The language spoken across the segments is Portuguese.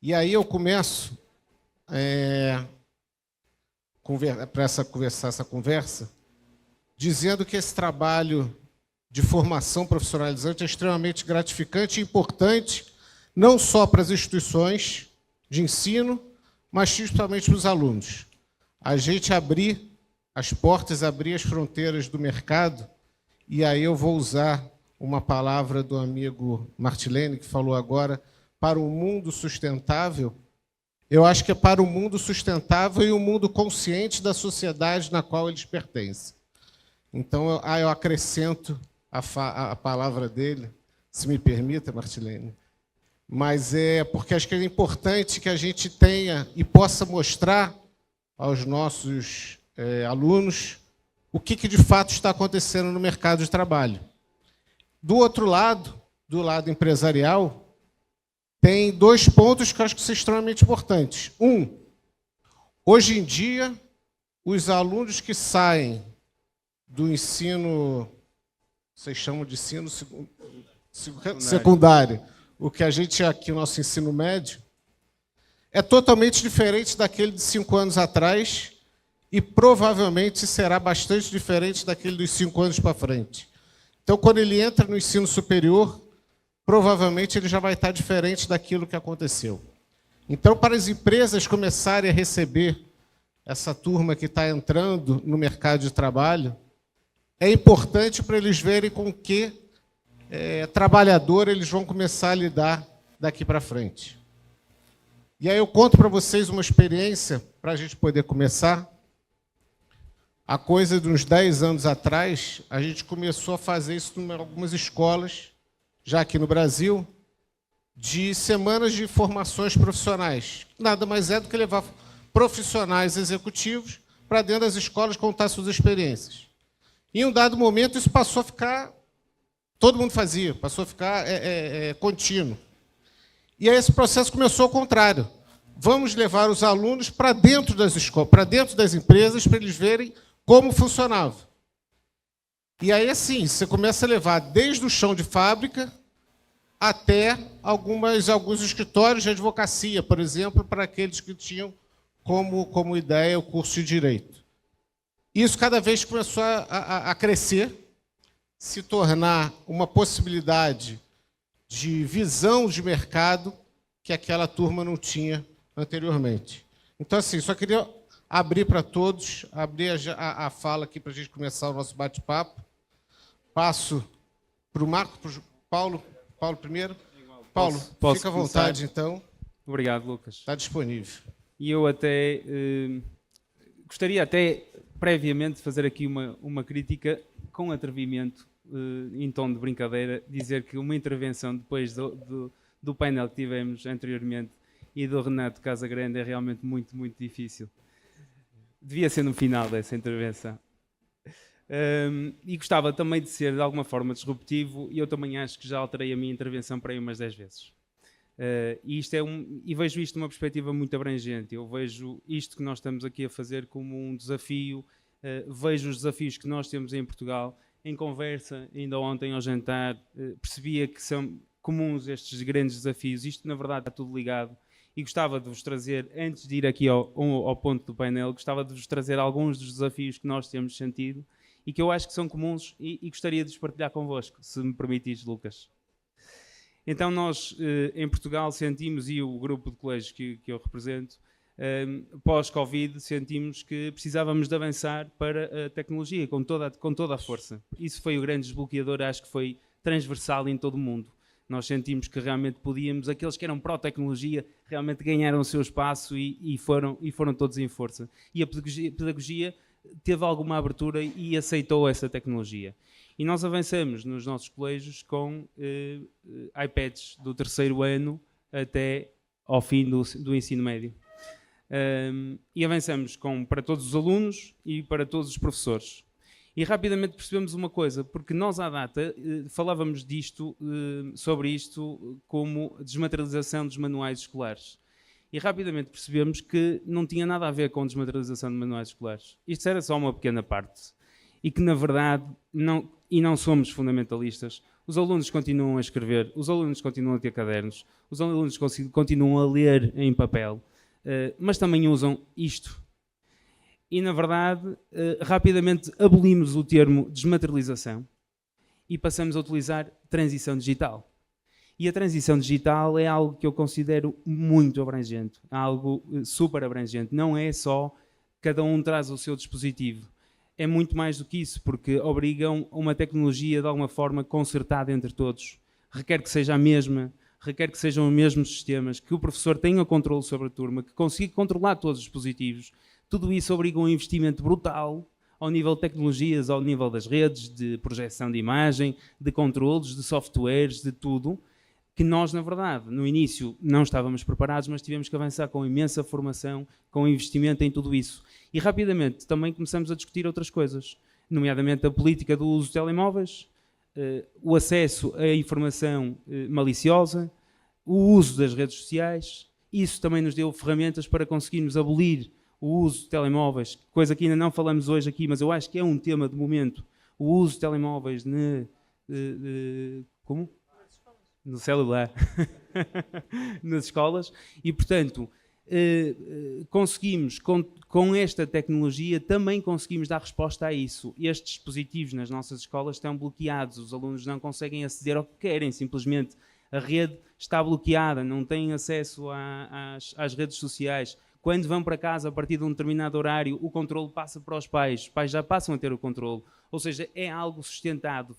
E aí eu começo para essa conversa, dizendo que esse trabalho de formação profissionalizante é extremamente gratificante e importante, não só para as instituições de ensino, mas principalmente para os alunos. A gente abrir as portas, abrir as fronteiras do mercado, e aí eu vou usar uma palavra do amigo Martilene, que falou agora, para um mundo sustentável. Eu acho que é para o mundo sustentável e o mundo consciente da sociedade na qual eles pertencem. Então, eu acrescento a palavra dele, se me permita, Martilene, mas é porque acho que é importante que a gente tenha e possa mostrar aos nossos alunos o que de fato está acontecendo no mercado de trabalho. Do outro lado, do lado empresarial, tem dois pontos que eu acho que são extremamente importantes. Hoje em dia, os alunos que saem do ensino, vocês chamam de ensino secundário, o que a gente aqui, o nosso ensino médio, é totalmente diferente daquele de 5 anos atrás e provavelmente será bastante diferente daquele dos 5 anos para frente. Então, quando ele entra no ensino superior, provavelmente ele já vai estar diferente daquilo que aconteceu. Então, para as empresas começarem a receber essa turma que está entrando no mercado de trabalho, é importante para eles verem com que trabalhador eles vão começar a lidar daqui para frente. E aí eu conto para vocês uma experiência, para a gente poder começar. Há coisa de uns 10 anos atrás, a gente começou a fazer isso em algumas escolas, já aqui no Brasil, de semanas de formações profissionais. Nada mais é do que levar profissionais executivos para dentro das escolas contar suas experiências. Em um dado momento, isso passou a ficar... Todo mundo fazia, passou a ficar contínuo. E aí esse processo começou ao contrário. Vamos levar os alunos para dentro das escolas, para dentro das empresas, para eles verem como funcionava. E aí, assim, você começa a levar desde o chão de fábrica até alguns escritórios de advocacia, por exemplo, para aqueles que tinham como ideia o curso de Direito. Isso cada vez começou a crescer, se tornar uma possibilidade de visão de mercado que aquela turma não tinha anteriormente. Então, assim, só queria abrir para todos, abrir a fala aqui para a gente começar o nosso bate-papo. Passo para o Marco, para o Paulo. Paulo primeiro. Paulo, fica à vontade, então. Obrigado, Lucas. Está disponível. E eu até gostaria até previamente de fazer aqui uma crítica com atrevimento, em tom de brincadeira, dizer que uma intervenção depois do painel que tivemos anteriormente e do Renato Casagrande é realmente muito, muito difícil. Devia ser no final dessa intervenção. E gostava também de ser de alguma forma disruptivo, e eu também acho que já alterei a minha intervenção para aí umas 10 vezes. E vejo isto numa perspectiva muito abrangente. Eu vejo isto que nós estamos aqui a fazer como um desafio, vejo os desafios que nós temos em Portugal. Em conversa, ainda ontem ao jantar, percebia que são comuns estes grandes desafios. Isto, na verdade, está tudo ligado. E gostava de vos trazer, antes de ir aqui ao ponto do painel, gostava de vos trazer alguns dos desafios que nós temos sentido e que eu acho que são comuns e gostaria de os partilhar convosco, se me permitires, Lucas. Então nós, em Portugal, sentimos, e o grupo de colégios que eu represento, pós-Covid, sentimos que precisávamos de avançar para a tecnologia com toda a força. Isso foi o grande desbloqueador, acho que foi transversal em todo o mundo. Nós sentimos que realmente podíamos, aqueles que eram pró-tecnologia, realmente ganharam o seu espaço e foram todos em força. E a pedagogia teve alguma abertura e aceitou essa tecnologia. E nós avançamos nos nossos colégios com iPads do 3º ano até ao fim do ensino médio. E avançamos para todos os alunos e para todos os professores. E rapidamente percebemos uma coisa, porque nós à data falávamos sobre isto como desmaterialização dos manuais escolares. E rapidamente percebemos que não tinha nada a ver com desmaterialização de manuais escolares. Isto era só uma pequena parte. E que, na verdade, não somos fundamentalistas. os alunos continuam a escrever, os alunos continuam a ter cadernos, os alunos continuam a ler em papel, mas também usam isto. E, na verdade, rapidamente abolimos o termo desmaterialização e passamos a utilizar transição digital. E a transição digital é algo que eu considero muito abrangente, algo super abrangente. Não é só cada um traz o seu dispositivo. É muito mais do que isso, porque obrigam a uma tecnologia de alguma forma concertada entre todos. Requer que seja a mesma, requer que sejam os mesmos sistemas, que o professor tenha controle sobre a turma, que consiga controlar todos os dispositivos. Tudo isso obriga um investimento brutal ao nível de tecnologias, ao nível das redes, de projeção de imagem, de controles, de softwares, de tudo, que nós, na verdade, no início não estávamos preparados, mas tivemos que avançar com imensa formação, com investimento em tudo isso. E rapidamente também começamos a discutir outras coisas, nomeadamente a política do uso de telemóveis, o acesso à informação maliciosa, o uso das redes sociais. Isso também nos deu ferramentas para conseguirmos abolir o uso de telemóveis, coisa que ainda não falamos hoje aqui, mas eu acho que é um tema de momento, o uso de telemóveis como? No celular, nas escolas, e portanto conseguimos, com esta tecnologia, também conseguimos dar resposta a isso. Estes dispositivos nas nossas escolas estão bloqueados, os alunos não conseguem aceder ao que querem, simplesmente a rede está bloqueada, não têm acesso às redes sociais. Quando vão para casa a partir de um determinado horário, o controle passa para os pais já passam a ter o controle, ou seja, é algo sustentado,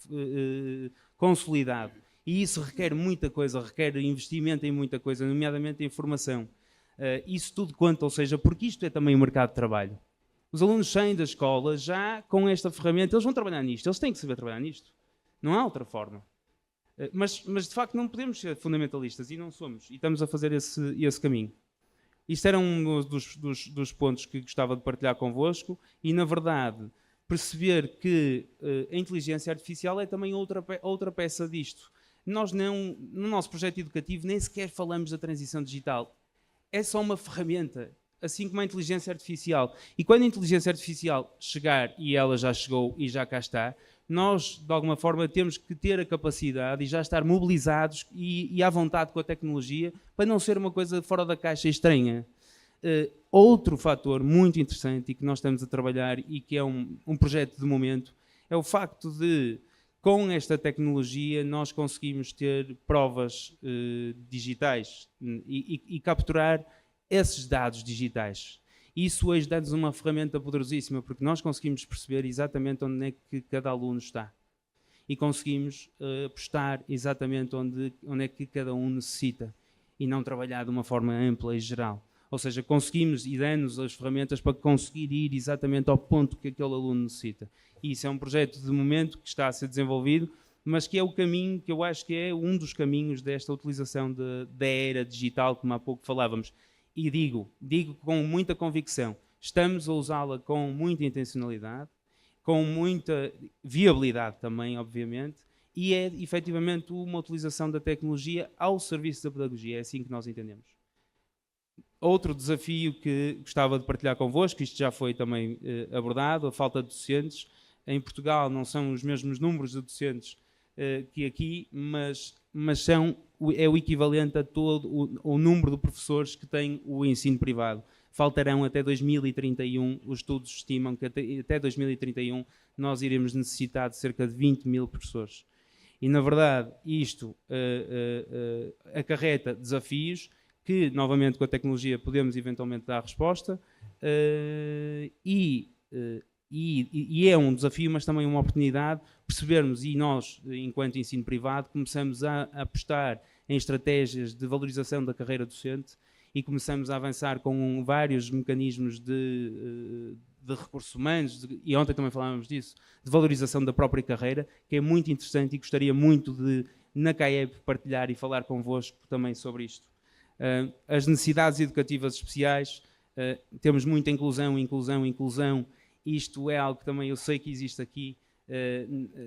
consolidado. E isso requer muita coisa, requer investimento em muita coisa, nomeadamente em formação. Isso tudo conta, ou seja, porque isto é também o mercado de trabalho. Os alunos saem da escola já com esta ferramenta, eles vão trabalhar nisto, eles têm que saber trabalhar nisto. Não há outra forma. Mas de facto não podemos ser fundamentalistas e não somos, e estamos a fazer esse caminho. Isto era um dos pontos que gostava de partilhar convosco e, na verdade, perceber que a inteligência artificial é também outra peça disto. Nós não, no nosso projeto educativo, nem sequer falamos da transição digital. É só uma ferramenta, assim como a inteligência artificial. E quando a inteligência artificial chegar, e ela já chegou e já cá está, nós, de alguma forma, temos que ter a capacidade e já estar mobilizados e à vontade com a tecnologia para não ser uma coisa fora da caixa estranha. Outro fator muito interessante e que nós estamos a trabalhar e que é um projeto de momento é o facto de, com esta tecnologia, nós conseguimos ter provas digitais e capturar esses dados digitais. Isso hoje dá-nos uma ferramenta poderosíssima, porque nós conseguimos perceber exatamente onde é que cada aluno está. E conseguimos apostar exatamente onde é que cada um necessita. E não trabalhar de uma forma ampla e geral. Ou seja, conseguimos e dá-nos as ferramentas para conseguir ir exatamente ao ponto que aquele aluno necessita. E isso é um projeto de momento que está a ser desenvolvido, mas que é o caminho, que eu acho que é um dos caminhos desta utilização da era digital, como há pouco falávamos. E digo com muita convicção, estamos a usá-la com muita intencionalidade, com muita viabilidade também, obviamente, e é efetivamente uma utilização da tecnologia ao serviço da pedagogia, é assim que nós entendemos. Outro desafio que gostava de partilhar convosco, isto já foi também abordado, a falta de docentes. Em Portugal não são os mesmos números de docentes que aqui, mas é o equivalente a todo o número de professores que tem o ensino privado. Faltarão até 2031, os estudos estimam que até 2031 nós iremos necessitar de cerca de 20 mil professores. E, na verdade, isto acarreta desafios que, novamente, com a tecnologia podemos eventualmente dar resposta e é um desafio, mas também uma oportunidade percebermos, e nós, enquanto ensino privado, começamos a apostar em estratégias de valorização da carreira docente e começamos a avançar com vários mecanismos de recursos humanos, e ontem também falávamos disso, de valorização da própria carreira, que é muito interessante e gostaria muito de, na CAEB, partilhar e falar convosco também sobre isto. As necessidades educativas especiais, temos muita inclusão. Isto é algo que também eu sei que existe aqui.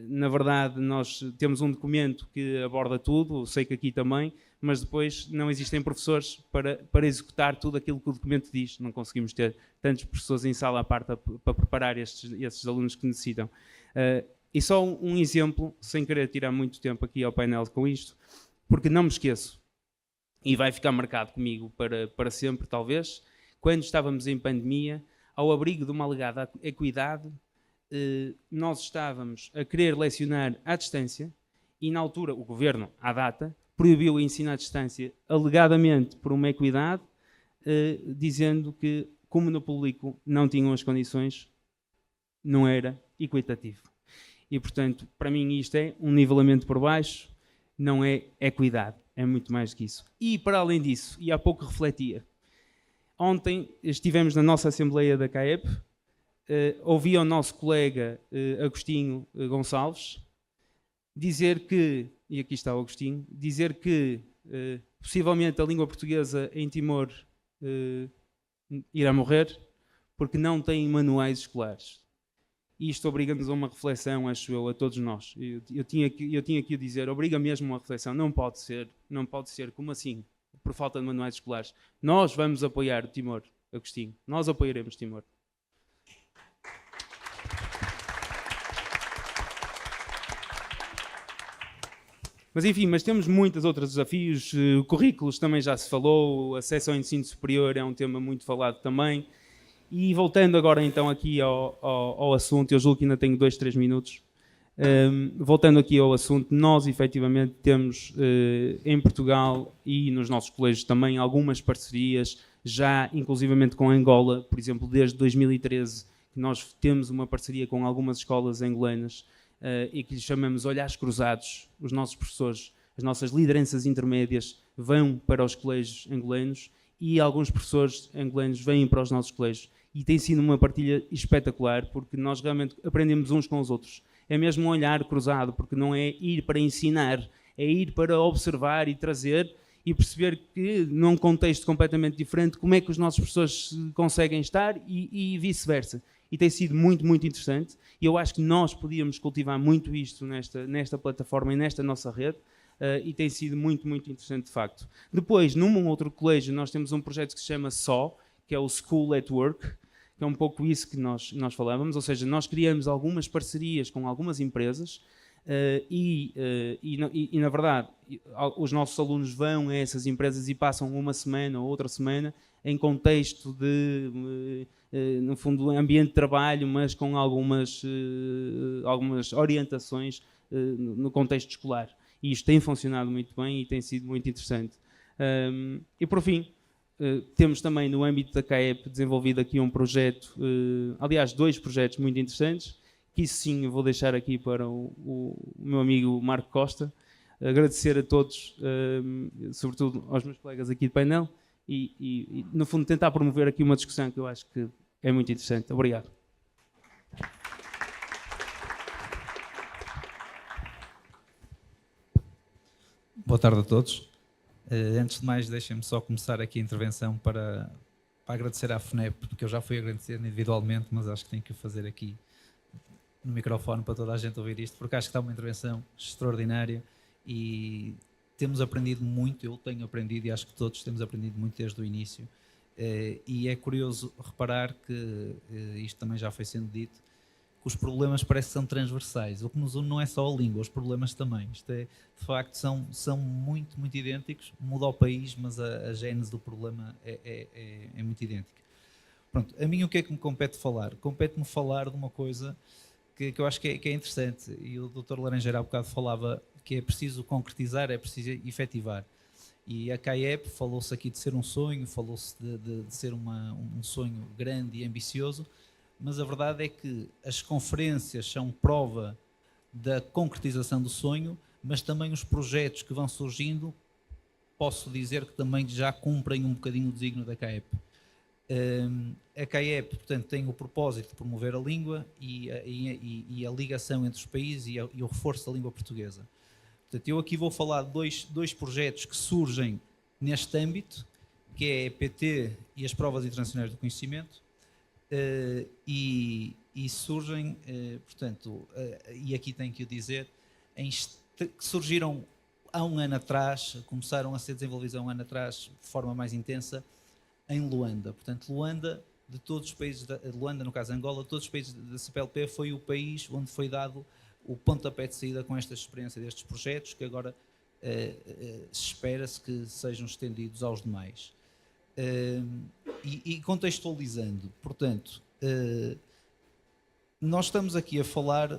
Na verdade, nós temos um documento que aborda tudo, eu sei que aqui também, mas depois não existem professores para executar tudo aquilo que o documento diz. Não conseguimos ter tantos professores em sala à parte para preparar esses alunos que necessitam. E só um exemplo, sem querer tirar muito tempo aqui ao painel com isto, porque não me esqueço, e vai ficar marcado comigo para sempre, talvez, quando estávamos em pandemia, ao abrigo de uma alegada equidade, nós estávamos a querer lecionar à distância e, na altura, o governo, à data, proibiu o ensino à distância, alegadamente por uma equidade, dizendo que, como no público não tinham as condições, não era equitativo. E, portanto, para mim isto é um nivelamento por baixo, não é equidade, é muito mais que isso. E, para além disso, e há pouco refletia, ontem estivemos na nossa Assembleia da CAEP, ouvi ao nosso colega Agostinho Gonçalves dizer que, e aqui está o Agostinho, dizer que possivelmente a língua portuguesa em Timor irá morrer porque não tem manuais escolares. E isto obriga-nos a uma reflexão, acho eu, a todos nós. Eu tinha que o dizer, obriga mesmo a uma reflexão. Não pode ser, como assim? Por falta de manuais escolares. Nós vamos apoiar Timor, Agostinho. Nós apoiaremos Timor. Mas enfim, temos muitos outros desafios, currículos também já se falou, o acesso ao ensino superior é um tema muito falado também. E voltando agora então aqui ao assunto, eu julgo que ainda tenho 2, 3 minutos, voltando aqui ao assunto, nós efetivamente temos em Portugal e nos nossos colégios também algumas parcerias, já inclusivamente com Angola, por exemplo, desde 2013, que nós temos uma parceria com algumas escolas angolanas, e que lhes chamamos olhares cruzados. Os nossos professores, as nossas lideranças intermédias vão para os colégios angolanos e alguns professores angolanos vêm para os nossos colégios. E tem sido uma partilha espetacular, porque nós realmente aprendemos uns com os outros. É mesmo um olhar cruzado, porque não é ir para ensinar, é ir para observar e trazer e perceber que, num contexto completamente diferente, como é que os nossos professores conseguem estar e vice-versa. E tem sido muito, muito interessante. E eu acho que nós podíamos cultivar muito isto nesta plataforma e nesta nossa rede, e tem sido muito, muito interessante de facto. Depois, num outro colégio, nós temos um projeto que se chama SO, que é o School at Work, que é um pouco isso que nós falávamos, ou seja, nós criamos algumas parcerias com algumas empresas, e na verdade, os nossos alunos vão a essas empresas e passam uma semana ou outra semana em contexto de, no fundo, ambiente de trabalho, mas com algumas orientações no contexto escolar. E isto tem funcionado muito bem e tem sido muito interessante. E por fim, temos também no âmbito da CAEP desenvolvido aqui um projeto, aliás, 2 projetos muito interessantes, que isso sim eu vou deixar aqui para o meu amigo Marco Costa. Agradecer a todos, sobretudo aos meus colegas aqui de painel, e no fundo tentar promover aqui uma discussão que eu acho que é muito interessante. Obrigado. Boa tarde a todos. Antes de mais, deixem-me só começar aqui a intervenção para agradecer à FNEP, porque eu já fui agradecer individualmente, mas acho que tenho que o fazer aqui no microfone para toda a gente ouvir isto, porque acho que está uma intervenção extraordinária e temos aprendido muito, eu tenho aprendido e acho que todos temos aprendido muito desde o início. E é curioso reparar que, isto também já foi sendo dito, que os problemas parecem que são transversais. O que nos une não é só a língua, os problemas também. Isto é, de facto, são muito, muito idênticos. Muda o país, mas a gênese do problema é muito idêntica. Pronto, a mim o que é que me compete falar? Compete-me falar de uma coisa que eu acho que é interessante, e o Dr. Laranjeira há bocado falava que é preciso concretizar, é preciso efetivar. E a CAEP, falou-se aqui de ser um sonho, falou-se de ser um sonho grande e ambicioso, mas a verdade é que as conferências são prova da concretização do sonho, mas também os projetos que vão surgindo, posso dizer que também já cumprem um bocadinho o desígnio da CAEP. A CAEP, portanto, tem o propósito de promover a língua e a ligação entre os países e o reforço da língua portuguesa. Portanto, eu aqui vou falar de dois projetos que surgem neste âmbito, que é a EPT e as provas internacionais do conhecimento, e surgem, portanto, e aqui tenho que o dizer, que surgiram há um ano atrás, começaram a ser desenvolvidos há um ano atrás de forma mais intensa, em Luanda. Portanto, Luanda, de todos os países, Luanda no caso Angola, de todos os países da CPLP, foi o país onde foi dado o pontapé de saída com esta experiência destes projetos, que agora espera-se que sejam estendidos aos demais. E contextualizando, portanto, nós estamos aqui a falar,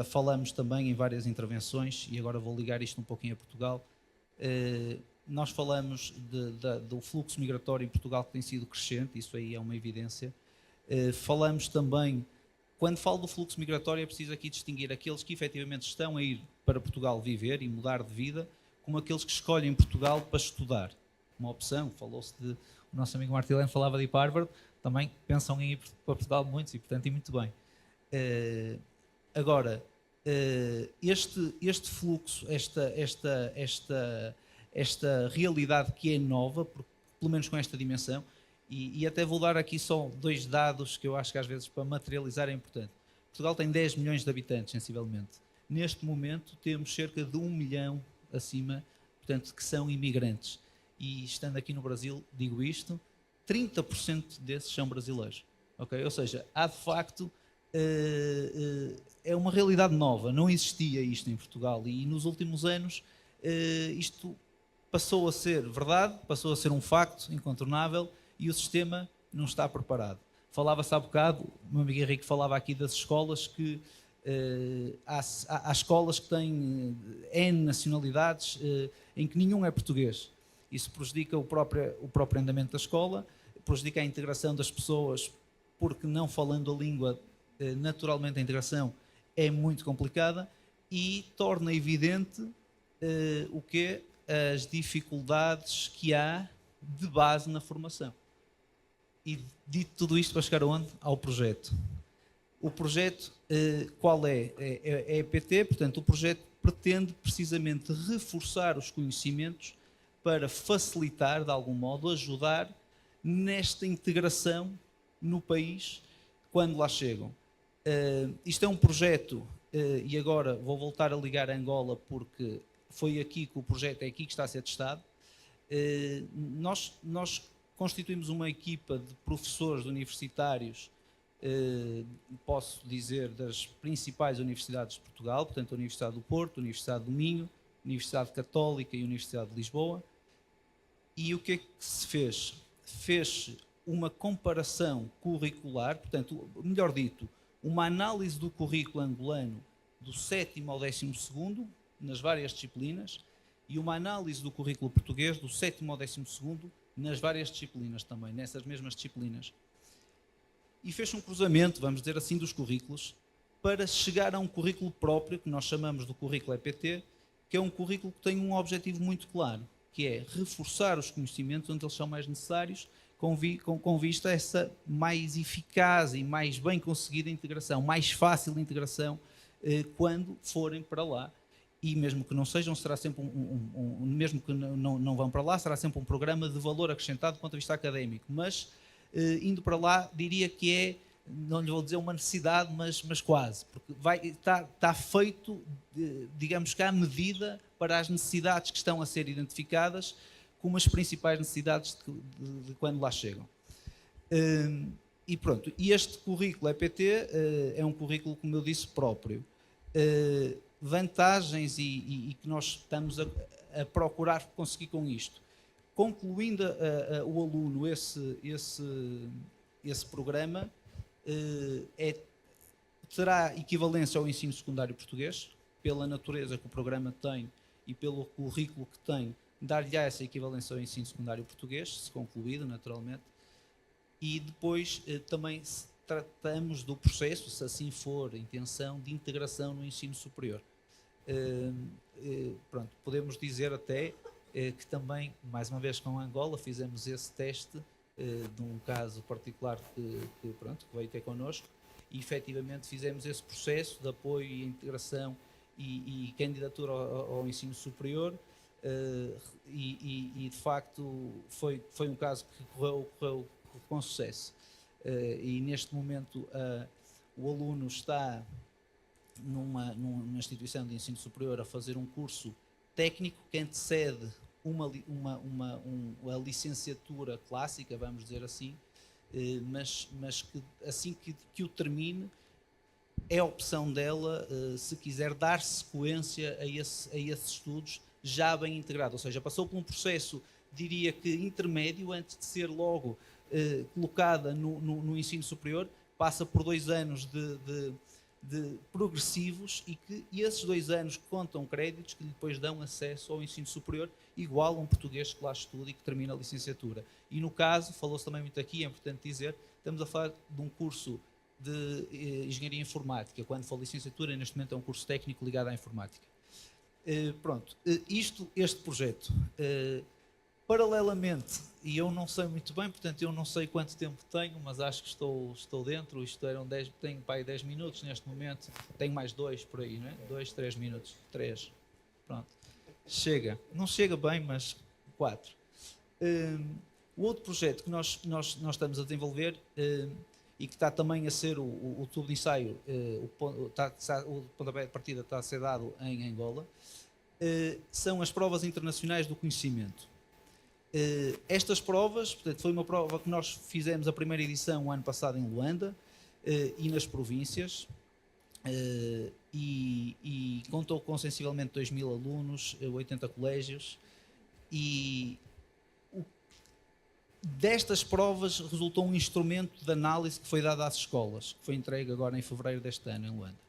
falamos também em várias intervenções, e agora vou ligar isto um pouquinho a Portugal. Nós falamos do fluxo migratório em Portugal, que tem sido crescente, isso aí é uma evidência. Falamos também, quando falo do fluxo migratório, é preciso aqui distinguir aqueles que efetivamente estão a ir para Portugal viver e mudar de vida, como aqueles que escolhem Portugal para estudar. Uma opção, falou-se de... O nosso amigo Martilene falava de ir para Harvard, também pensam em ir para Portugal muitos, e portanto, e muito bem. Agora, este fluxo, esta realidade que é nova, pelo menos com esta dimensão, e até vou dar aqui só 2 dados que eu acho que às vezes para materializar é importante. Portugal tem 10 milhões de habitantes, sensivelmente. Neste momento temos cerca de 1 milhão acima, portanto, que são imigrantes. E estando aqui no Brasil, digo isto, 30% desses são brasileiros. Okay? Ou seja, há de facto, é uma realidade nova, não existia isto em Portugal, e nos últimos anos isto passou a ser verdade, passou a ser um facto incontornável, e o sistema não está preparado. Falava-se há bocado, o meu amigo Henrique falava aqui das escolas, que há escolas que têm N nacionalidades em que nenhum é português. Isso prejudica o próprio andamento da escola, prejudica a integração das pessoas, porque não falando a língua, naturalmente a integração é muito complicada, e torna evidente as dificuldades que há de base na formação. E dito tudo isto, para chegar aonde? Ao projeto. O projeto, qual é? É a EPT, portanto, o projeto pretende precisamente reforçar os conhecimentos para facilitar, de algum modo, ajudar nesta integração no país quando lá chegam. Isto é um projeto, e agora vou voltar a ligar a Angola, porque foi aqui que o projeto é aqui que está a ser testado. Nós constituímos uma equipa de professores universitários, posso dizer, das principais universidades de Portugal, portanto a Universidade do Porto, a Universidade do Minho, a Universidade Católica e a Universidade de Lisboa. E o que é que se fez? Fez uma comparação curricular, portanto, melhor dito, uma análise do currículo angolano do 7º ao 12º, nas várias disciplinas, e uma análise do currículo português do 7º ao 12º, nas várias disciplinas também, nessas mesmas disciplinas. E fez um cruzamento, vamos dizer assim, dos currículos, para chegar a um currículo próprio, que nós chamamos do currículo EPT, que é um currículo que tem um objetivo muito claro, que é reforçar os conhecimentos onde eles são mais necessários, com vista a essa mais eficaz e mais bem conseguida integração, mais fácil integração, quando forem para lá. E mesmo que não sejam, será sempre mesmo que não vão para lá, será sempre um programa de valor acrescentado do ponto de vista académico. Mas, indo para lá, diria que é, não lhe vou dizer uma necessidade, mas quase. Porque está feito, digamos que à medida para as necessidades que estão a ser identificadas como as principais necessidades de quando lá chegam. E pronto, e este currículo EPT é um currículo, como eu disse, próprio. Vantagens e que nós estamos a procurar conseguir com isto. Concluindo o aluno esse programa, terá equivalência ao ensino secundário português, pela natureza que o programa tem e pelo currículo que tem, dar-lhe essa equivalência ao ensino secundário português, se concluído, naturalmente. E depois também tratamos do processo, se assim for a intenção, de integração no ensino superior. Pronto, podemos dizer até que também, mais uma vez com Angola, fizemos esse teste de um caso particular que veio ter connosco, e efetivamente fizemos esse processo de apoio e integração e candidatura ao ensino superior, e de facto foi um caso que correu com sucesso. E neste momento o aluno está numa instituição de ensino superior a fazer um curso técnico que antecede a licenciatura clássica, vamos dizer assim, mas que assim que o termine, é a opção dela, se quiser dar sequência a esses estudos já bem integrado, ou seja, passou por um processo, diria que intermédio, antes de ser logo colocada no ensino superior, passa por 2 anos de progressivos e esses 2 anos contam créditos que depois dão acesso ao ensino superior, igual a um português que lá estuda e que termina a licenciatura. E no caso, falou-se também muito aqui, é importante dizer, estamos a falar de um curso de Engenharia Informática, quando for licenciatura, neste momento é um curso técnico ligado à informática. Este projeto, paralelamente, e eu não sei muito bem, portanto eu não sei quanto tempo tenho, mas acho que estou dentro, isto eram 10, tenho para aí 10 minutos neste momento, tenho mais 2 por aí, não é? 2, 3 minutos, 3, pronto. Chega, não chega bem, mas 4. O outro projeto que nós estamos a desenvolver e que está também a ser o tubo de ensaio, o pontapé de partida está a ser dado em Angola, são as provas internacionais do conhecimento. Estas provas, portanto, foi uma prova que nós fizemos a primeira edição o ano passado em Luanda e nas províncias, e contou com sensivelmente 2.000 alunos, 80 colégios, e destas provas resultou um instrumento de análise que foi dado às escolas, que foi entregue agora em fevereiro deste ano em Luanda.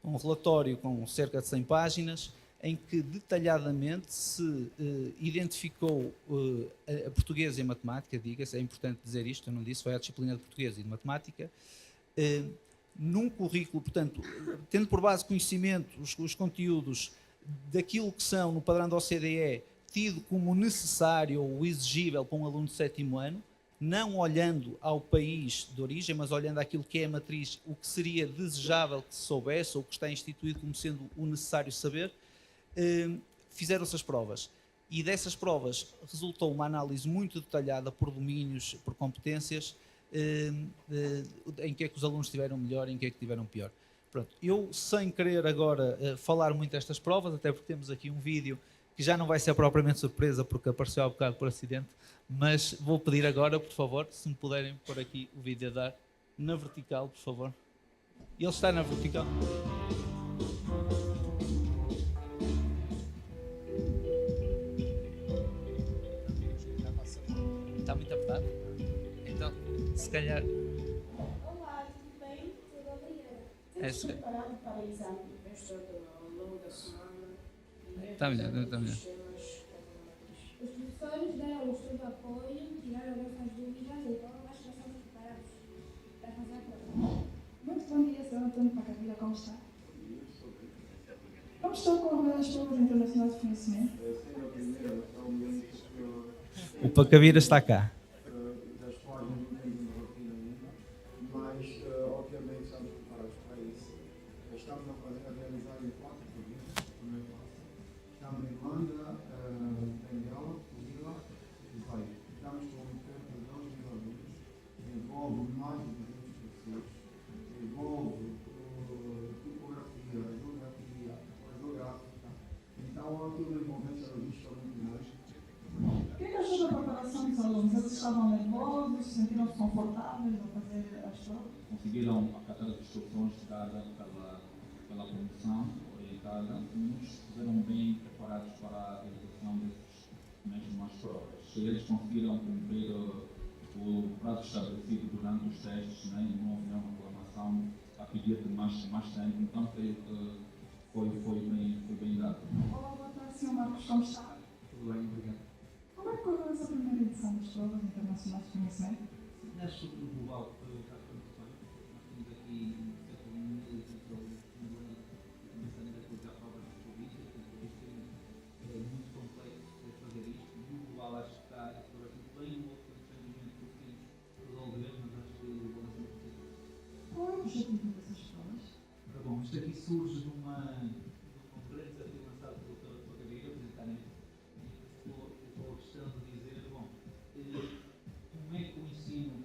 Um relatório com cerca de 100 páginas, em que detalhadamente se identificou a português e a matemática, diga-se, é importante dizer isto, eu não disse, foi a disciplina de português e de matemática, num currículo, portanto, tendo por base conhecimento os conteúdos daquilo que são, no padrão da OCDE, tido como necessário ou exigível para um aluno de 7º ano, não olhando ao país de origem, mas olhando àquilo que é a matriz, o que seria desejável que se soubesse, ou que está instituído como sendo o necessário saber, fizeram-se as provas. E dessas provas resultou uma análise muito detalhada por domínios, por competências, em que é que os alunos tiveram melhor e em que é que tiveram pior. Pronto, eu, sem querer agora falar muito destas provas, até porque temos aqui um vídeo que já não vai ser propriamente surpresa, porque apareceu há bocado por acidente, mas vou pedir agora, por favor, se me puderem pôr aqui o vídeo a dar na vertical, por favor. Ele está na vertical. Está muito apertado? Então, se calhar... Olá, tudo bem? Tudo obrigada. Temos preparado para o exame professor ao longo da semana. Está melhor, está melhor. Os professores deram-nos todo o apoio, tiraram nossas dúvidas, então acho que estamos preparados para fazer a prova. Muito bom dia, Sr. Antônio Pacavira, como está? Como estou com as provas internacionais de conhecimento? O Pacavira está cá. Das formas não temos uma rotina ainda, mas obviamente estamos preparados para isso. Estamos a realizar em 4 províncias, primeiro passo. Estamos em Luanda, Benguela, Lila e Vai. Estamos com cerca de 2.000 alunos, envolve mais de 200 professores, envolve tipografia, geografia, geográfica. Então, aquilo envolvente a logística muito grande. O que achou da preparação dos alunos? Eles estavam nervosos, sentiram-se confortáveis ao fazer as provas? Conseguiram acatar as instruções dadas pela comissão orientada e nos fizeram bem preparados para a realização dessas mesmas provas. Se eles conseguiram cumprir o prazo estabelecido durante os testes, né, não houve nenhuma reclamação a pedir de mais tempo, então foi bem dado. Olá, boa tarde, Sr. Marcos, como está? Tudo bem, obrigado. Como é que correu essa primeira edição das provas internacionais de conhecimento? Neste estudo global, está muito bem. Nós temos aqui cerca de 1.800 alunos começando a realizar provas de províncias, isto é muito complexo de fazer isto. No global, acho que está bastante bem. O outro entendimento que conseguimos resolver, mas acho que vão ser possível. Qual é o objetivo dessas provas? Bom, isto aqui surge de um grande desafio lançado pelo Dr. Pacavira, apresentarem a questão de dizer, bom, como é que o ensino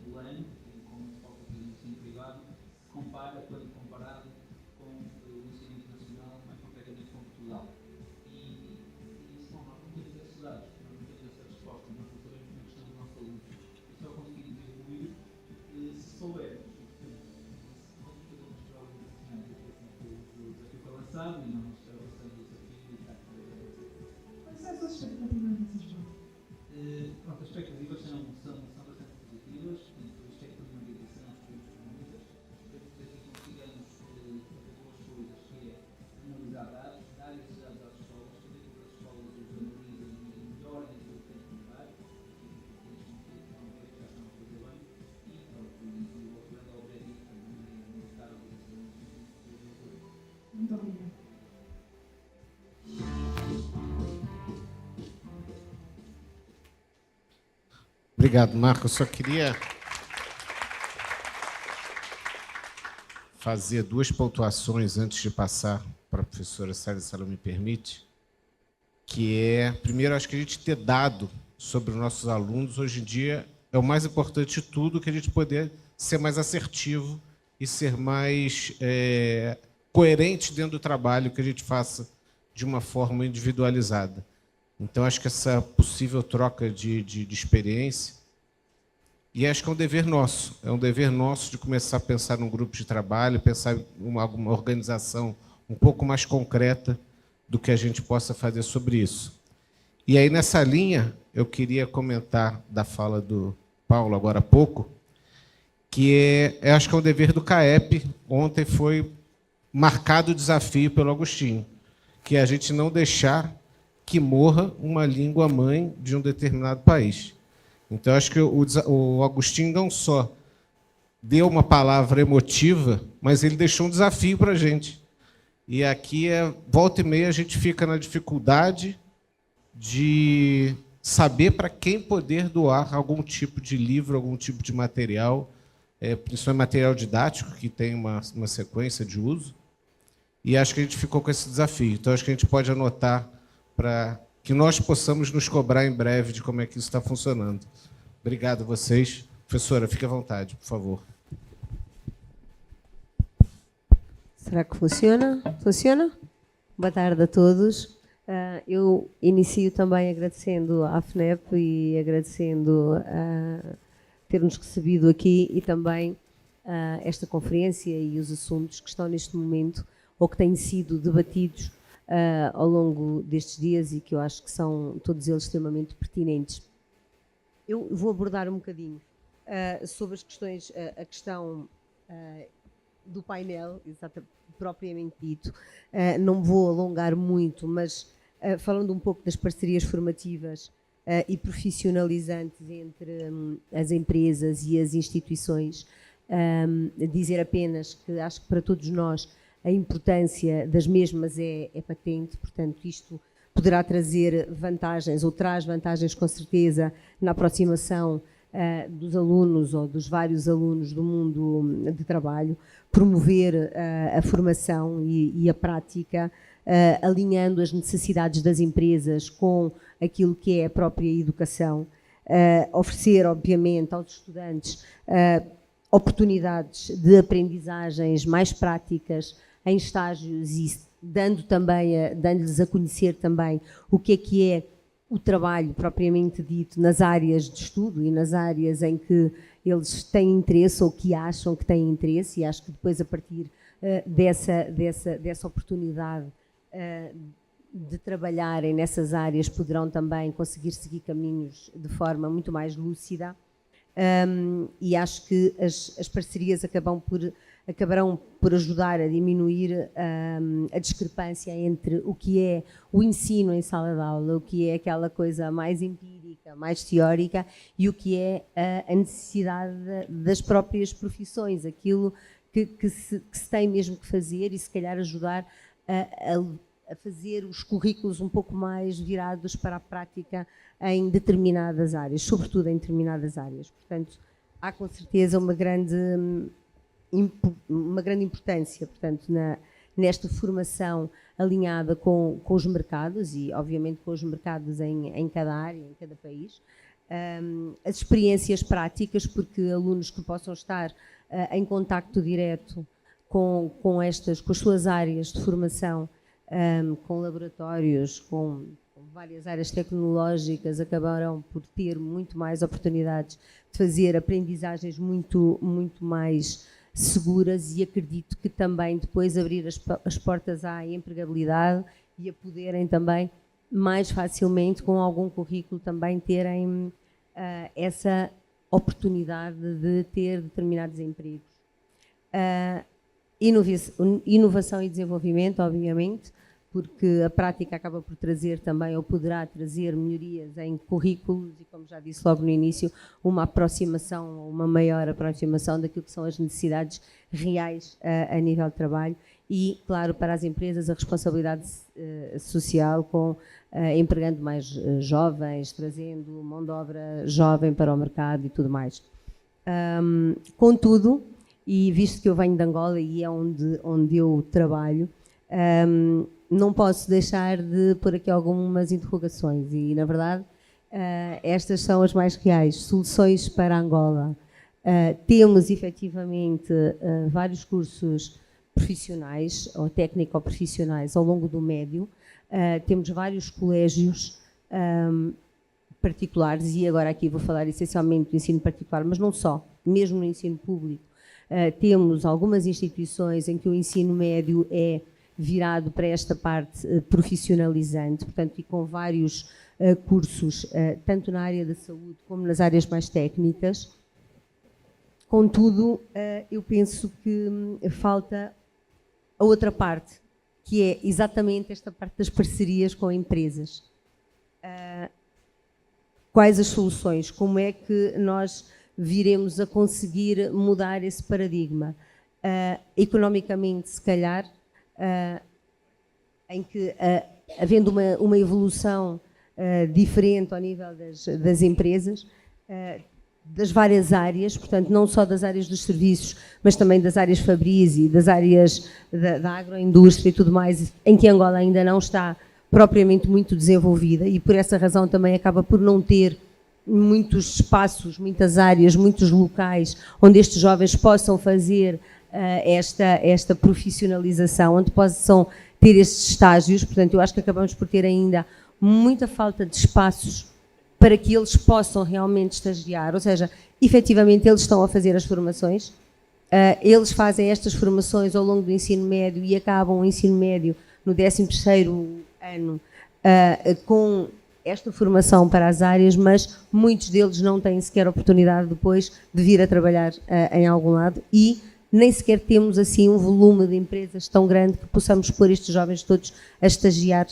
angolano, como se fala aqui do ensino privado, se compara, quando comparado com o ensino internacional, mais concretamente com Portugal. E isso nós não temos esses dados, nós não temos essa resposta, nós não sabemos como é que estão os nossos alunos. E só conseguimos evoluir se soubermos. Obrigado, Marco. Eu só queria fazer 2 pontuações antes de passar para a professora Célia, se ela me permite, que é, primeiro, acho que a gente ter dado sobre os nossos alunos, hoje em dia, é o mais importante de tudo, que a gente poder ser mais assertivo e ser mais coerente dentro do trabalho que a gente faça de uma forma individualizada. Então, acho que essa possível troca de experiência, e acho que é um dever nosso de começar a pensar num grupo de trabalho, pensar em uma organização um pouco mais concreta do que a gente possa fazer sobre isso. E aí, nessa linha, eu queria comentar da fala do Paulo agora há pouco, que acho que é um dever do CAEP. Ontem foi marcado o desafio pelo Agostinho, que é a gente não deixar que morra uma língua-mãe de um determinado país. Então, acho que o Agostinho não só deu uma palavra emotiva, mas ele deixou um desafio para a gente. E aqui, volta e meia, a gente fica na dificuldade de saber para quem poder doar algum tipo de livro, algum tipo de material, principalmente material didático, que tem uma sequência de uso. E acho que a gente ficou com esse desafio. Então, acho que a gente pode anotar para que nós possamos nos cobrar em breve de como é que isso está funcionando. Obrigado a vocês. Professora, fique à vontade, por favor. Será que funciona? Funciona? Boa tarde a todos. Eu inicio também agradecendo à FNEP e agradecendo ter-nos recebido aqui e também esta conferência e os assuntos que estão neste momento ou que têm sido debatidos ao longo destes dias e que eu acho que são todos eles extremamente pertinentes. Eu vou abordar um bocadinho sobre as questões, a questão do painel, propriamente dito. Não me vou alongar muito, mas falando um pouco das parcerias formativas e profissionalizantes entre as empresas e as instituições, dizer apenas que acho que para todos nós a importância das mesmas é patente, portanto isto poderá trazer vantagens, ou traz vantagens com certeza, na aproximação dos alunos ou dos vários alunos do mundo de trabalho, promover a formação e a prática, alinhando as necessidades das empresas com aquilo que é a própria educação, oferecer, obviamente, aos estudantes oportunidades de aprendizagens mais práticas em estágios e dando-lhes a conhecer também o que é o trabalho propriamente dito nas áreas de estudo e nas áreas em que eles têm interesse ou que acham que têm interesse, e acho que depois, a partir dessa oportunidade de trabalharem nessas áreas, poderão também conseguir seguir caminhos de forma muito mais lúcida. E acho que as parcerias acabarão por ajudar a diminuir a discrepância entre o que é o ensino em sala de aula, o que é aquela coisa mais empírica, mais teórica, e o que é a necessidade das próprias profissões, aquilo que se tem mesmo que fazer, e se calhar ajudar a fazer os currículos um pouco mais virados para a prática em determinadas áreas, sobretudo em determinadas áreas. Portanto, há com certeza uma grande importância, portanto, nesta formação alinhada com os mercados e, obviamente, com os mercados em cada área, em cada país. As experiências práticas, porque alunos que possam estar em contacto direto com as suas áreas de formação, com laboratórios, com várias áreas tecnológicas, acabarão por ter muito mais oportunidades de fazer aprendizagens muito mais seguras, e acredito que também depois abrir as portas à empregabilidade e a poderem também mais facilmente, com algum currículo, também terem essa oportunidade de ter determinados empregos. Inovação e desenvolvimento, obviamente, porque a prática acaba por trazer também, ou poderá trazer, melhorias em currículos e, como já disse logo no início, uma aproximação, uma maior aproximação daquilo que são as necessidades reais a nível de trabalho, e, claro, para as empresas a responsabilidade social com empregando mais jovens, trazendo mão de obra jovem para o mercado e tudo mais. Contudo, e visto que eu venho de Angola e é onde eu trabalho, não posso deixar de pôr aqui algumas interrogações e, na verdade, estas são as mais reais. Soluções para Angola. Temos, efetivamente, vários cursos profissionais ou técnico-profissionais ao longo do médio. Temos vários colégios particulares e agora aqui vou falar essencialmente do ensino particular, mas não só, mesmo no ensino público. Temos algumas instituições em que o ensino médio é virado para esta parte profissionalizante, portanto, e com vários cursos, tanto na área da saúde como nas áreas mais técnicas. Contudo, eu penso que falta a outra parte, que é exatamente esta parte das parcerias com empresas. Quais as soluções? Como é que nós viremos a conseguir mudar esse paradigma? Economicamente, se calhar, em que, havendo uma evolução diferente ao nível das empresas, das várias áreas, portanto, não só das áreas dos serviços, mas também das áreas fabris e das áreas da agroindústria e tudo mais, em que Angola ainda não está propriamente muito desenvolvida e por essa razão também acaba por não ter muitos espaços, muitas áreas, muitos locais onde estes jovens possam fazer esta profissionalização, onde possam ter estes estágios. Portanto, eu acho que acabamos por ter ainda muita falta de espaços para que eles possam realmente estagiar, ou seja, efetivamente eles estão a fazer as formações, eles fazem estas formações ao longo do ensino médio e acabam o ensino médio no 13º ano com esta formação para as áreas, mas muitos deles não têm sequer oportunidade depois de vir a trabalhar em algum lado e nem sequer temos assim um volume de empresas tão grande que possamos pôr estes jovens todos a estagiar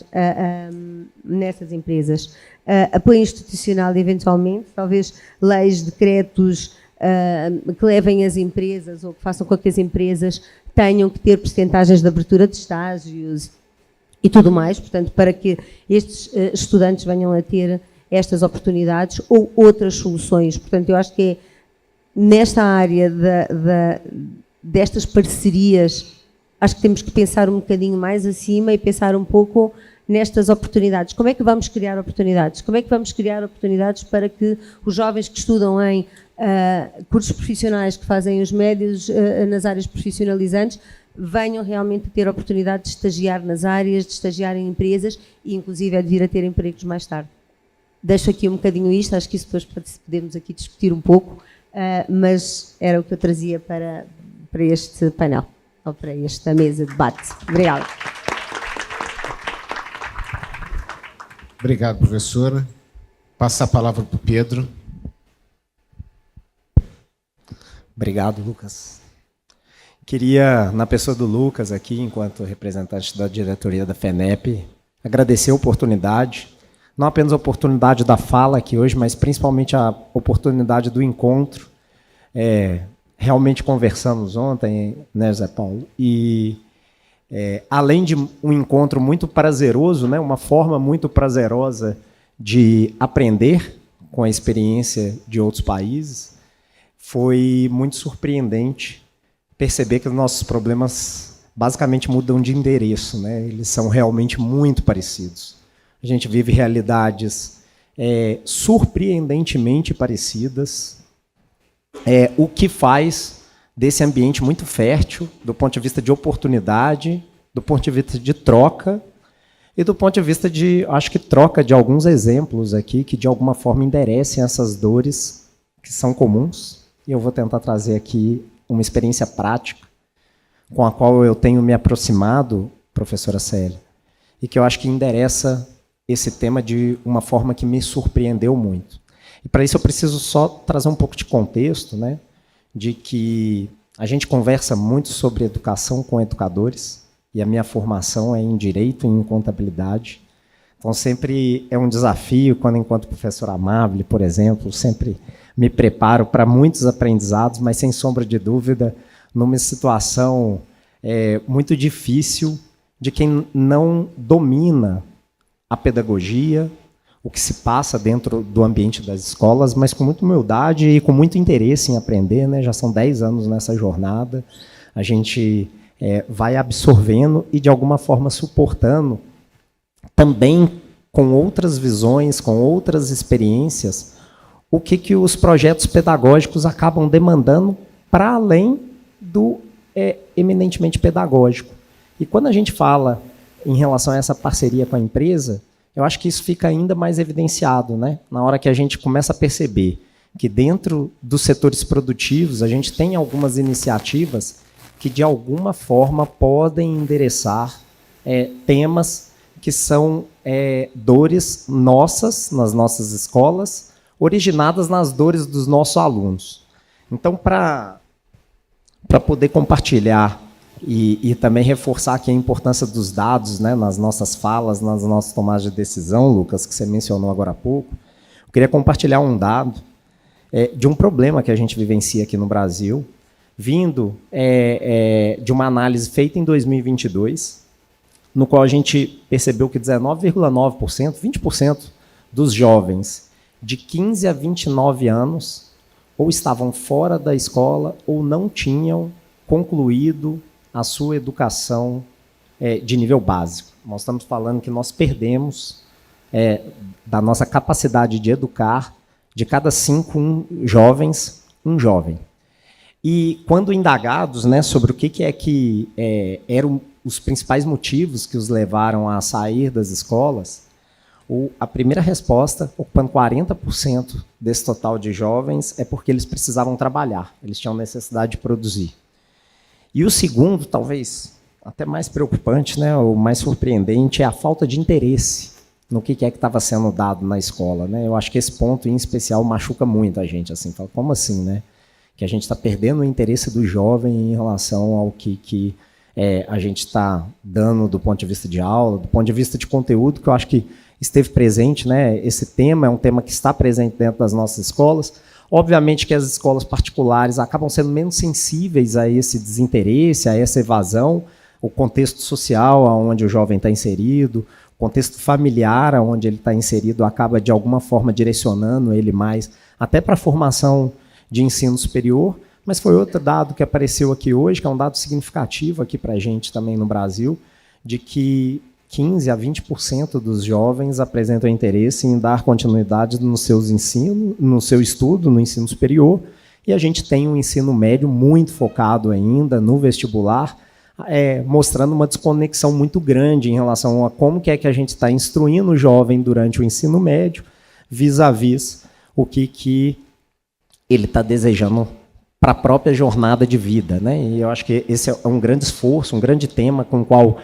nessas empresas. Apoio institucional, eventualmente, talvez leis, decretos que levem as empresas ou que façam com que as empresas tenham que ter percentagens de abertura de estágios e tudo mais, portanto, para que estes estudantes venham a ter estas oportunidades ou outras soluções. Portanto, eu acho que é nesta área destas parcerias, acho que temos que pensar um bocadinho mais acima e pensar um pouco nestas oportunidades. Como é que vamos criar oportunidades? Como é que vamos criar oportunidades para que os jovens que estudam em cursos profissionais, que fazem os médios nas áreas profissionalizantes, venham realmente ter a oportunidade de estagiar nas áreas, de estagiar em empresas e inclusive de vir a ter empregos mais tarde. Deixo aqui um bocadinho isto, acho que isso depois podemos aqui discutir um pouco, mas era o que eu trazia para este painel, ou para esta mesa de debate. Obrigada. Obrigado, professora. Passa a palavra para o Pedro. Obrigado, Lucas. Queria, na pessoa do Lucas aqui, enquanto representante da diretoria da FENEP, agradecer a oportunidade, não apenas a oportunidade da fala aqui hoje, mas principalmente a oportunidade do encontro. Realmente conversamos ontem, né, Zé Paulo? E além de um encontro muito prazeroso, né, uma forma muito prazerosa de aprender com a experiência de outros países, foi muito surpreendente perceber que os nossos problemas basicamente mudam de endereço, né? Eles são realmente muito parecidos. A gente vive realidades surpreendentemente parecidas, o que faz desse ambiente muito fértil, do ponto de vista de oportunidade, do ponto de vista de troca, e do ponto de vista de, acho que, troca de alguns exemplos aqui que, de alguma forma, enderecem essas dores que são comuns. E eu vou tentar trazer aqui uma experiência prática com a qual eu tenho me aproximado, professora Célia, e que eu acho que endereça esse tema de uma forma que me surpreendeu muito. E, para isso, eu preciso só trazer um pouco de contexto, né, de que a gente conversa muito sobre educação com educadores, e a minha formação é em Direito e em Contabilidade. Então, sempre é um desafio, quando, enquanto professor Amable, por exemplo, sempre me preparo para muitos aprendizados, mas, sem sombra de dúvida, numa situação muito difícil de quem não domina a pedagogia, o que se passa dentro do ambiente das escolas, mas com muita humildade e com muito interesse em aprender, né? Já são 10 anos nessa jornada, a gente vai absorvendo e, de alguma forma, suportando também com outras visões, com outras experiências, o que os projetos pedagógicos acabam demandando para além do eminentemente pedagógico. E quando a gente fala em relação a essa parceria com a empresa, eu acho que isso fica ainda mais evidenciado, né? Na hora que a gente começa a perceber que dentro dos setores produtivos a gente tem algumas iniciativas que de alguma forma podem endereçar temas que são dores nossas, nas nossas escolas, originadas nas dores dos nossos alunos. Então, para poder compartilhar e também reforçar aqui a importância dos dados, né, nas nossas falas, nas nossas tomadas de decisão, Lucas, que você mencionou agora há pouco, eu queria compartilhar um dado de um problema que a gente vivencia aqui no Brasil, vindo de uma análise feita em 2022, no qual a gente percebeu que 19,9%, 20% dos jovens de 15 a 29 anos ou estavam fora da escola ou não tinham concluído a sua educação de nível básico. Nós estamos falando que nós perdemos da nossa capacidade de educar, de cada 5 jovens, um jovem. E quando indagados, né, sobre o que eram os principais motivos que os levaram a sair das escolas, a primeira resposta, ocupando 40% desse total de jovens, é porque eles precisavam trabalhar, eles tinham necessidade de produzir. E o segundo, talvez até mais preocupante, né, ou mais surpreendente, é a falta de interesse no que estava sendo dado na escola, né? Eu acho que esse ponto, em especial, machuca muito a gente. Assim, fala, como assim, né? Que a gente está perdendo o interesse do jovem em relação ao que a gente está dando do ponto de vista de aula, do ponto de vista de conteúdo, que eu acho que esteve presente, né? Esse tema é um tema que está presente dentro das nossas escolas. Obviamente que as escolas particulares acabam sendo menos sensíveis a esse desinteresse, a essa evasão, o contexto social onde o jovem está inserido, o contexto familiar onde ele está inserido acaba, de alguma forma, direcionando ele mais até para a formação de ensino superior, mas foi outro dado que apareceu aqui hoje, que é um dado significativo aqui para a gente também no Brasil, de que 15% a 20% dos jovens apresentam interesse em dar continuidade nos seus ensinos, no seu estudo, no ensino superior, e a gente tem um ensino médio muito focado ainda no vestibular, mostrando uma desconexão muito grande em relação a como que a gente está instruindo o jovem durante o ensino médio, vis-à-vis o que ele está desejando para a própria jornada de vida, né? E eu acho que esse é um grande esforço, um grande tema com o qual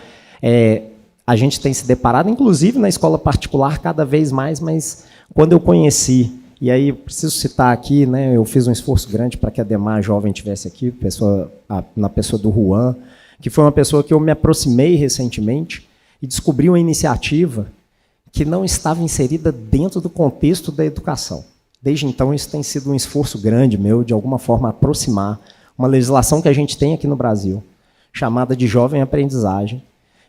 a gente tem se deparado, inclusive na escola particular, cada vez mais, mas quando eu conheci, e aí preciso citar aqui, né, eu fiz um esforço grande para que a Demar Jovem estivesse aqui, na pessoa do Juan, que foi uma pessoa que eu me aproximei recentemente e descobri uma iniciativa que não estava inserida dentro do contexto da educação. Desde então, isso tem sido um esforço grande meu, de alguma forma, aproximar uma legislação que a gente tem aqui no Brasil, chamada de jovem aprendizagem.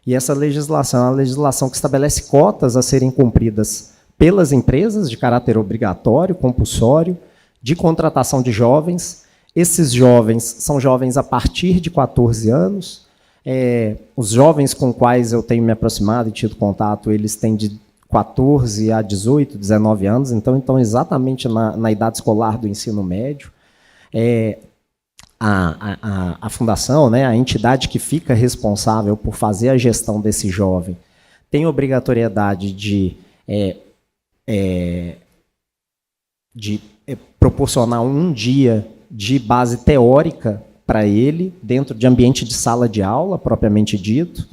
E essa legislação é uma legislação que estabelece cotas a serem cumpridas pelas empresas de caráter obrigatório, compulsório, de contratação de jovens. Esses jovens são jovens a partir de 14 anos. Os jovens com quais eu tenho me aproximado e tido contato, eles têm de 14 a 18, 19 anos, então exatamente na idade escolar do ensino médio. A fundação, né, a entidade que fica responsável por fazer a gestão desse jovem, tem obrigatoriedade de proporcionar um dia de base teórica para ele, dentro de ambiente de sala de aula, propriamente dito,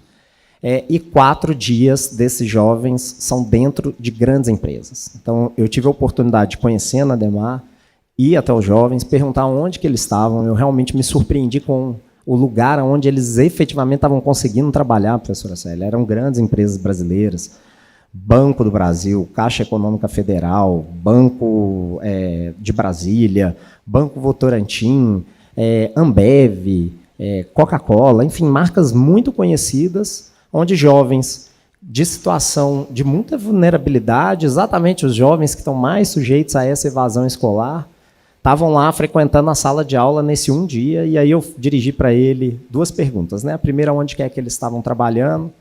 e 4 dias desses jovens são dentro de grandes empresas. Então, eu tive a oportunidade de conhecer na Demar, ir até os jovens, perguntar onde que eles estavam. Eu realmente me surpreendi com o lugar onde eles efetivamente estavam conseguindo trabalhar, professora Célia. Eram grandes empresas brasileiras, Banco do Brasil, Caixa Econômica Federal, Banco de Brasília, Banco Votorantim, Ambev, Coca-Cola, enfim, marcas muito conhecidas, onde jovens de situação de muita vulnerabilidade, exatamente os jovens que estão mais sujeitos a essa evasão escolar, estavam lá frequentando a sala de aula nesse um dia, e aí eu dirigi para ele 2 perguntas, né? A primeira, onde que é que eles estavam trabalhando,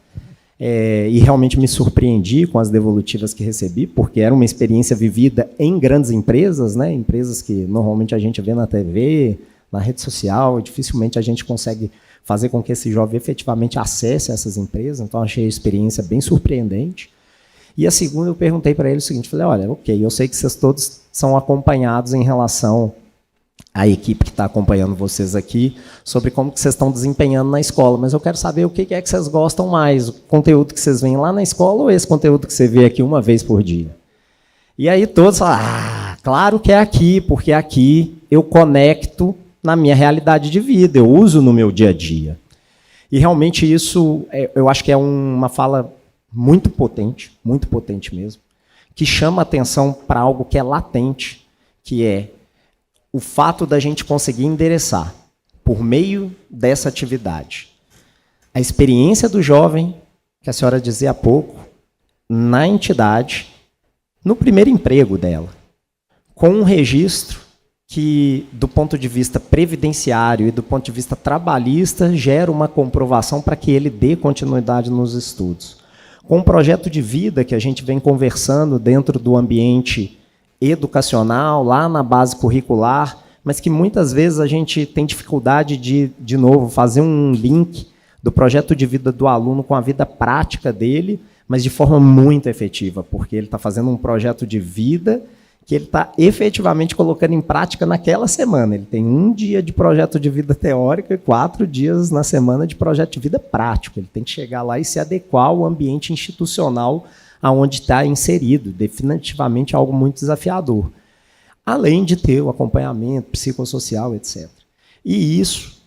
e realmente me surpreendi com as devolutivas que recebi, porque era uma experiência vivida em grandes empresas, né? Empresas que normalmente a gente vê na TV, na rede social, e dificilmente a gente consegue fazer com que esse jovem efetivamente acesse essas empresas, então achei a experiência bem surpreendente. E a segunda, eu perguntei para ele o seguinte, falei, olha, ok, eu sei que vocês todos são acompanhados em relação à equipe que está acompanhando vocês aqui, sobre como que vocês estão desempenhando na escola, mas eu quero saber o que é que vocês gostam mais, o conteúdo que vocês veem lá na escola ou esse conteúdo que você vê aqui uma vez por dia? E aí todos falaram, claro que é aqui, porque aqui eu conecto na minha realidade de vida, eu uso no meu dia a dia. E realmente isso, eu acho que é uma fala muito potente mesmo, que chama atenção para algo que é latente, que é o fato da gente conseguir endereçar, por meio dessa atividade, a experiência do jovem, que a senhora dizia há pouco, na entidade, no primeiro emprego dela, com um registro que, do ponto de vista previdenciário e do ponto de vista trabalhista, gera uma comprovação para que ele dê continuidade nos estudos. Com um projeto de vida que a gente vem conversando dentro do ambiente educacional, lá na base curricular, mas que muitas vezes a gente tem dificuldade de novo, fazer um link do projeto de vida do aluno com a vida prática dele, mas de forma muito efetiva, porque ele está fazendo um projeto de vida que ele está efetivamente colocando em prática naquela semana. Ele tem um dia de projeto de vida teórico e 4 dias na semana de projeto de vida prático. Ele tem que chegar lá e se adequar ao ambiente institucional aonde está inserido. Definitivamente algo muito desafiador. Além de ter o acompanhamento psicossocial, etc. E isso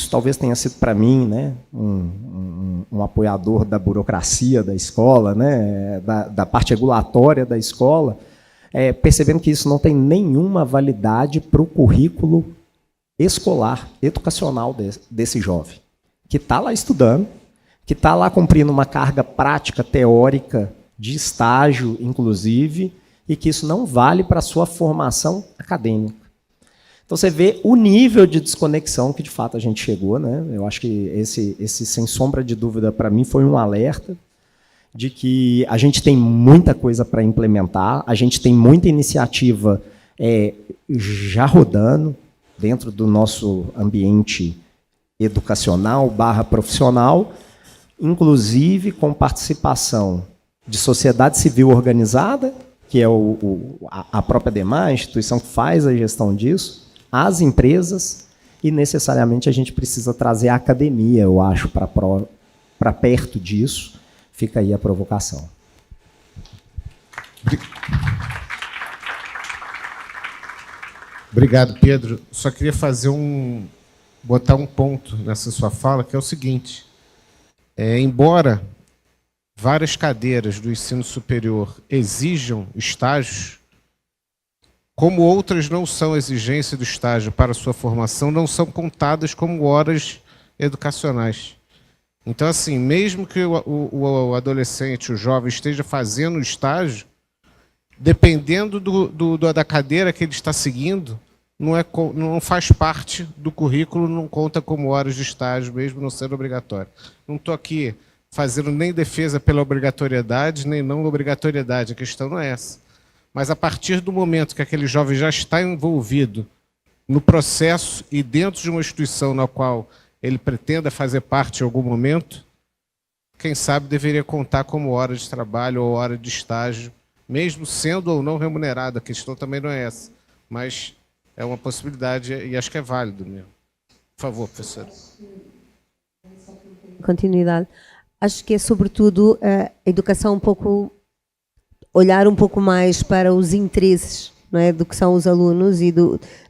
talvez tenha sido para mim, né, um apoiador da burocracia da escola, né, da parte regulatória da escola, percebendo que isso não tem nenhuma validade para o currículo escolar, educacional desse jovem, que está lá estudando, que está lá cumprindo uma carga prática, teórica, de estágio, inclusive, e que isso não vale para a sua formação acadêmica. Então, você vê o nível de desconexão que, de fato, a gente chegou, né? Eu acho que esse sem sombra de dúvida, para mim, foi um alerta de que a gente tem muita coisa para implementar, a gente tem muita iniciativa já rodando dentro do nosso ambiente educacional / profissional, inclusive com participação de sociedade civil organizada, que é a própria DEMAR, a instituição que faz a gestão disso, as empresas, e necessariamente a gente precisa trazer a academia, eu acho, para perto disso. Fica aí a provocação. Obrigado, Pedro. Só queria botar um ponto nessa sua fala, que é o seguinte. Embora várias cadeiras do ensino superior exijam estágios, como outras não são exigência do estágio para sua formação, não são contadas como horas educacionais. Então, assim, mesmo que o adolescente, o jovem, esteja fazendo o estágio, dependendo da cadeira que ele está seguindo, não faz parte do currículo, não conta como horas de estágio, mesmo não sendo obrigatório. Não estou aqui fazendo nem defesa pela obrigatoriedade, nem não obrigatoriedade, a questão não é essa. Mas a partir do momento que aquele jovem já está envolvido no processo e dentro de uma instituição na qual ele pretenda fazer parte em algum momento, quem sabe deveria contar como hora de trabalho ou hora de estágio, mesmo sendo ou não remunerado. A questão também não é essa, mas é uma possibilidade e acho que é válido mesmo. Por favor, professora. Continuidade. Acho que é sobretudo a educação olhar um pouco mais para os interesses, não é, do que são os alunos e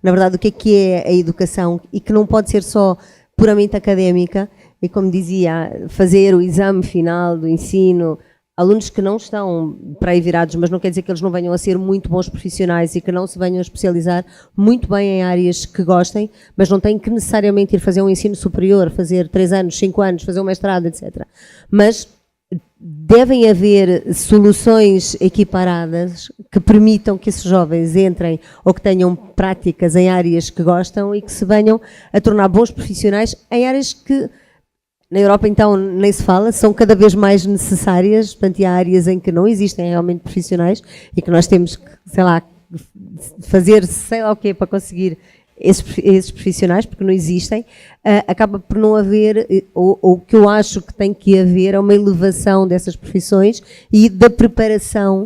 na verdade o que é a educação, e que não pode ser só puramente académica, e como dizia, fazer o exame final do ensino alunos que não estão para aí virados, mas não quer dizer que eles não venham a ser muito bons profissionais e que não se venham a especializar muito bem em áreas que gostem, mas não têm que necessariamente ir fazer um ensino superior, fazer 3 anos, 5 anos, fazer um mestrado, etc. Mas devem haver soluções equiparadas que permitam que esses jovens entrem ou que tenham práticas em áreas que gostam e que se venham a tornar bons profissionais em áreas que na Europa, então, nem se fala, são cada vez mais necessárias, portanto, e há áreas em que não existem realmente profissionais e que nós temos que, sei lá, fazer sei lá o quê para conseguir esses profissionais, porque não existem, acaba por não haver, ou o que eu acho que tem que haver é uma elevação dessas profissões e da preparação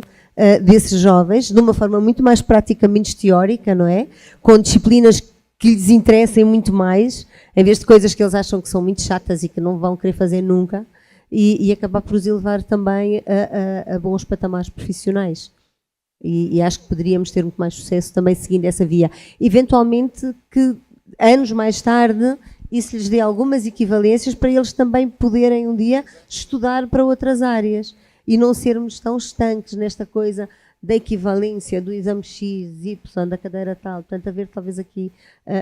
desses jovens, de uma forma muito mais prática, menos teórica, não é? Com disciplinas que lhes interessem muito mais, em vez de coisas que eles acham que são muito chatas e que não vão querer fazer nunca, e acabar por os elevar também a bons patamares profissionais. E acho que poderíamos ter muito mais sucesso também seguindo essa via. Eventualmente, que anos mais tarde, isso lhes dê algumas equivalências para eles também poderem um dia estudar para outras áreas e não sermos tão estanques nesta coisa da equivalência do exame X, Y, da cadeira tal. Portanto, haver talvez aqui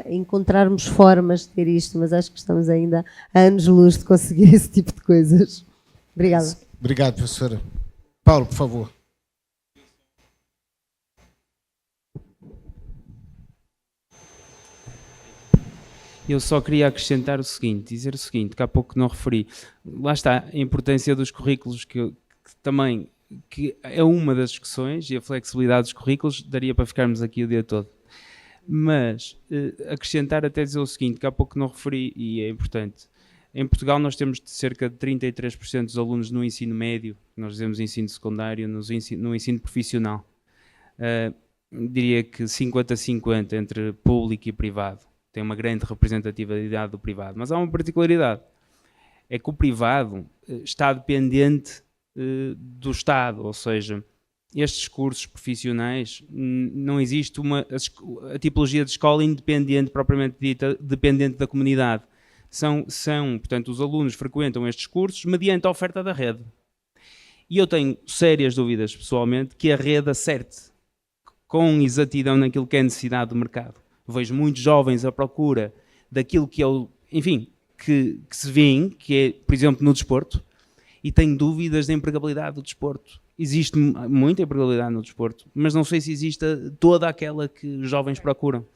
encontrarmos formas de ter isto, mas acho que estamos ainda a anos-luz de conseguir esse tipo de coisas. Obrigada. Obrigado, professora. Paulo, por favor. Eu só queria acrescentar o seguinte, dizer o seguinte, que há pouco não referi. Lá está, a importância dos currículos, que também que é uma das discussões, e a flexibilidade dos currículos, daria para ficarmos aqui o dia todo. Mas acrescentar até dizer o seguinte, que há pouco não referi, e é importante. Em Portugal nós temos cerca de 33% dos alunos no ensino médio, nós dizemos ensino secundário, no ensino profissional. Diria que 50-50 entre público e privado. Tem uma grande representatividade do privado. Mas há uma particularidade. É que o privado está dependente do Estado, ou seja, estes cursos profissionais, não existe a tipologia de escola independente, propriamente dita, dependente da comunidade. Portanto, os alunos frequentam estes cursos mediante a oferta da rede. E eu tenho sérias dúvidas, pessoalmente, que a rede acerte com exatidão naquilo que é a necessidade do mercado. Vejo muitos jovens à procura daquilo que que se vê, que é, por exemplo, no desporto, e tenho dúvidas da empregabilidade do desporto. Existe muita empregabilidade no desporto, mas não sei se existe toda aquela que os jovens procuram.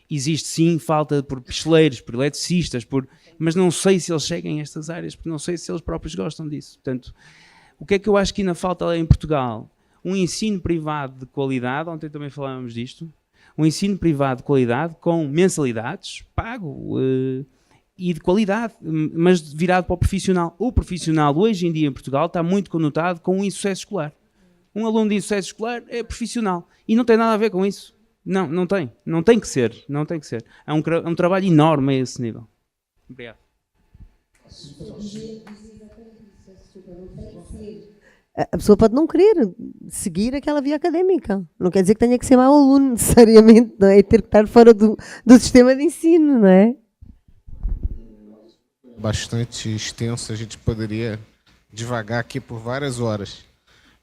Existe sim falta por picheleiros, por eletricistas, mas não sei se eles chegam a estas áreas, porque não sei se eles próprios gostam disso. Portanto, o que é que eu acho que ainda falta em Portugal? Um ensino privado de qualidade, ontem também falávamos disto, um ensino privado de qualidade com mensalidades, pago e de qualidade, mas virado para o profissional. O profissional hoje em dia em Portugal está muito conotado com o insucesso escolar. Um aluno de insucesso escolar é profissional e não tem nada a ver com isso. Não tem. Não tem que ser. É um trabalho enorme a esse nível. Obrigado. A pessoa pode não querer seguir aquela via académica. Não quer dizer que tenha que ser mau aluno, necessariamente, não é? E ter que estar fora do sistema de ensino, não é? Bastante extenso, a gente poderia divagar aqui por várias horas.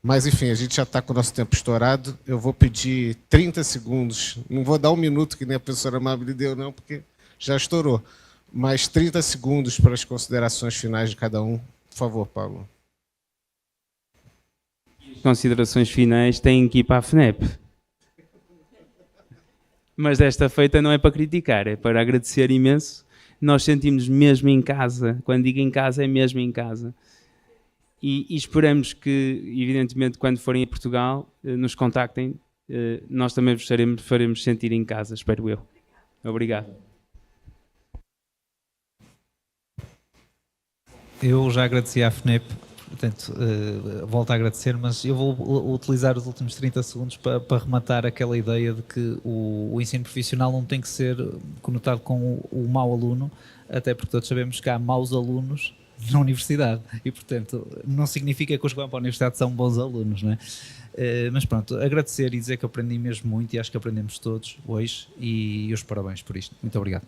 Mas, enfim, a gente já está com o nosso tempo estourado. Eu vou pedir 30 segundos. Não vou dar 1 minuto, que nem a professora Amabile deu, não, porque já estourou. Mas 30 segundos para as considerações finais de cada um. Por favor, Paulo. Considerações finais têm que ir para a FNEP. Mas desta feita não é para criticar, é para agradecer imenso. Nós sentimos mesmo em casa. Quando digo em casa, é mesmo em casa. E esperamos que, evidentemente, quando forem a Portugal, nos contactem. Nós também vos faremos sentir em casa, espero eu. Obrigado. Eu já agradeci à FNEP, portanto, volto a agradecer, mas eu vou utilizar os últimos 30 segundos para rematar aquela ideia de que o ensino profissional não tem que ser conotado com o mau aluno, até porque todos sabemos que há maus alunos na universidade e, portanto, não significa que os que vão para a universidade são bons alunos, não é? Mas pronto, agradecer e dizer que aprendi mesmo muito e acho que aprendemos todos hoje e os parabéns por isto. Muito obrigado.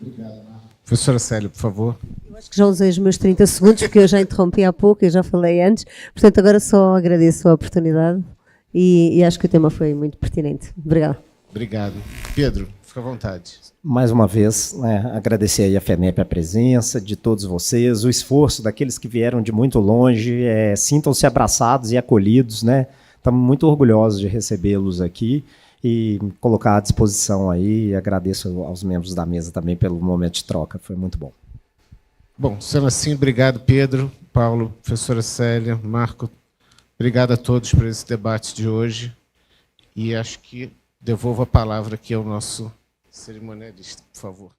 Obrigado, Marco. Professora Célia, por favor. Eu acho que já usei os meus 30 segundos, porque eu já interrompi há pouco, eu já falei antes. Portanto, agora só agradeço a oportunidade e acho que o tema foi muito pertinente. Obrigada. Obrigado. Pedro, fica à vontade. Mais uma vez, né, agradecer aí a FENEP a presença de todos vocês, o esforço daqueles que vieram de muito longe, sintam-se abraçados e acolhidos, né? Estamos muito orgulhosos de recebê-los aqui e colocar à disposição aí, e agradeço aos membros da mesa também pelo momento de troca, foi muito bom. Bom, sendo assim, obrigado, Pedro, Paulo, professora Célia, Marco, obrigado a todos por esse debate de hoje e acho que devolvo a palavra aqui ao nosso cerimonialista, por favor.